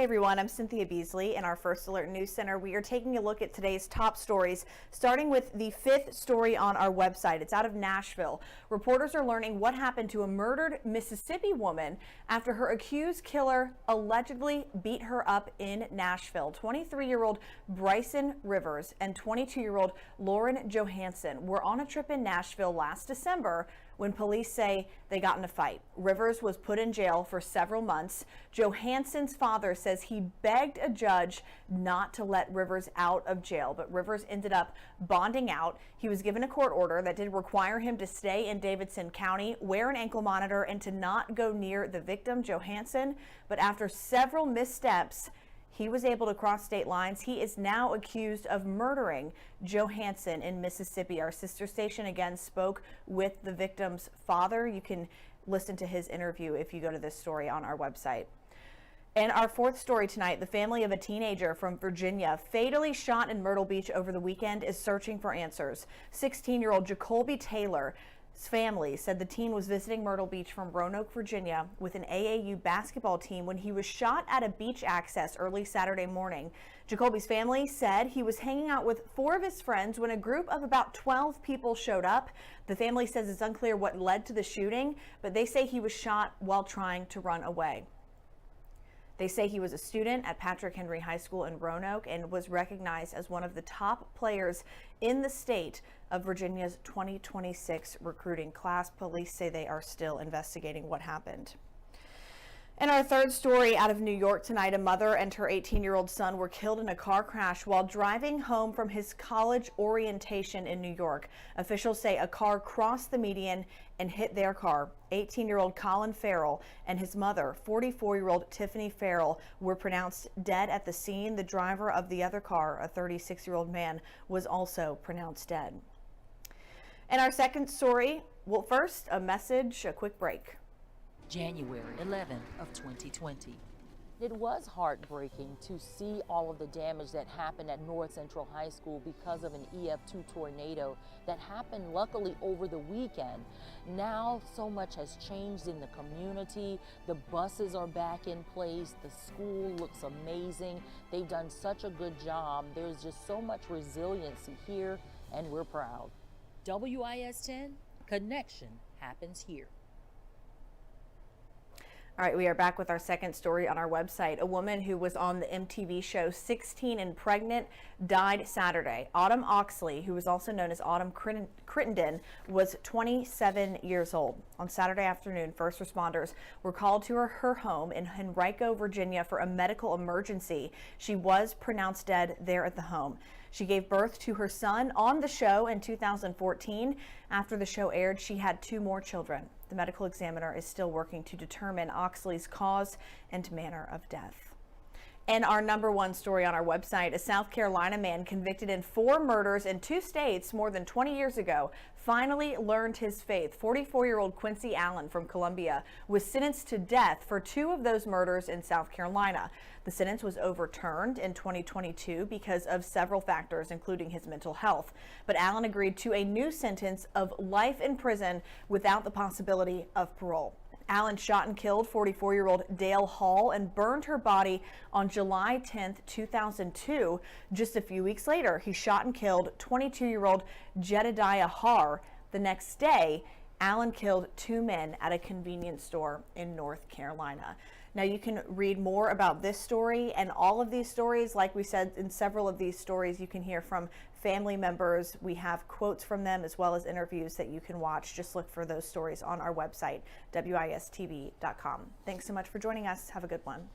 Hey everyone, I'm Cynthia Beasley. In our First Alert News Center, we are taking a look at today's top stories, starting with the fifth story on our website. It's out of Nashville. Reporters are learning what happened to a murdered Mississippi woman after her accused killer allegedly beat her up in Nashville. 23-year-old Bryson Rivers and 22-year-old Lauren Johansson were on a trip in Nashville last December when police say they got in a fight. Rivers was put in jail for several months. Johansson's father says he begged a judge not to let Rivers out of jail, but Rivers ended up bonding out. He was given a court order that did require him to stay in Davidson County, wear an ankle monitor, and to not go near the victim, Johansson. But after several missteps, he was able to cross state lines. He is now accused of murdering Johansson in Mississippi. Our sister station again spoke with the victim's father. You can listen to his interview if you go to this story on our website. And our fourth story tonight, the family of a teenager from Virginia fatally shot in Myrtle Beach over the weekend is searching for answers. 16-year-old Jacolby Taylor's family said the teen was visiting Myrtle Beach from Roanoke, Virginia with an AAU basketball team when he was shot at a beach access early Saturday morning. Jacolby's family said he was hanging out with 4 of his friends when a group of about 12 people showed up. The family says it's unclear what led to the shooting, but they say he was shot while trying to run away. They say he was a student at Patrick Henry High School in Roanoke and was recognized as one of the top players in the state of Virginia's 2026 recruiting class. Police say they are still investigating what happened. And our third story out of New York tonight, a mother and her 18-year-old son were killed in a car crash while driving home from his college orientation in New York. Officials say a car crossed the median and hit their car. 18-year-old Colin Farrell and his mother, 44-year-old Tiffany Farrell, were pronounced dead at the scene. The driver of the other car, a 36-year-old man, was also pronounced dead. And our second story, well, first, a quick break. January 11th of 2020. It was heartbreaking to see all of the damage that happened at North Central High School because of an EF2 tornado that happened luckily over the weekend. Now so much has changed in the community. The buses are back in place. The school looks amazing. They've done such a good job. There's just so much resiliency here, and we're proud. WIS 10, connection happens here. All right, we are back with our second story on our website. A woman who was on the MTV show 16 and Pregnant died Saturday. Autumn Oxley, who was also known as Autumn Crittenden, was 27 years old. On Saturday afternoon, first responders were called to her home in Henrico, Virginia for a medical emergency. She was pronounced dead there at the home. She gave birth to her son on the show in 2014. After the show aired, she had 2 more children. The medical examiner is still working to determine Oxley's cause and manner of death. And our number one story on our website, a South Carolina man convicted in 4 murders in 2 states more than 20 years ago finally learned his faith. 44-year-old Quincy Allen from Columbia was sentenced to death for 2 of those murders in South Carolina. The sentence was overturned in 2022 because of several factors, including his mental health. But Allen agreed to a new sentence of life in prison without the possibility of parole. Allen shot and killed 44-year-old Dale Hall and burned her body on July 10, 2002. Just a few weeks later, he shot and killed 22-year-old Jedediah Har. The next day, Allen killed 2 men at a convenience store in North Carolina. Now you can read more about this story and all of these stories. Like we said, in several of these stories, you can hear from family members. We have quotes from them as well as interviews that you can watch. Just look for those stories on our website, wistv.com. Thanks so much for joining us. Have a good one.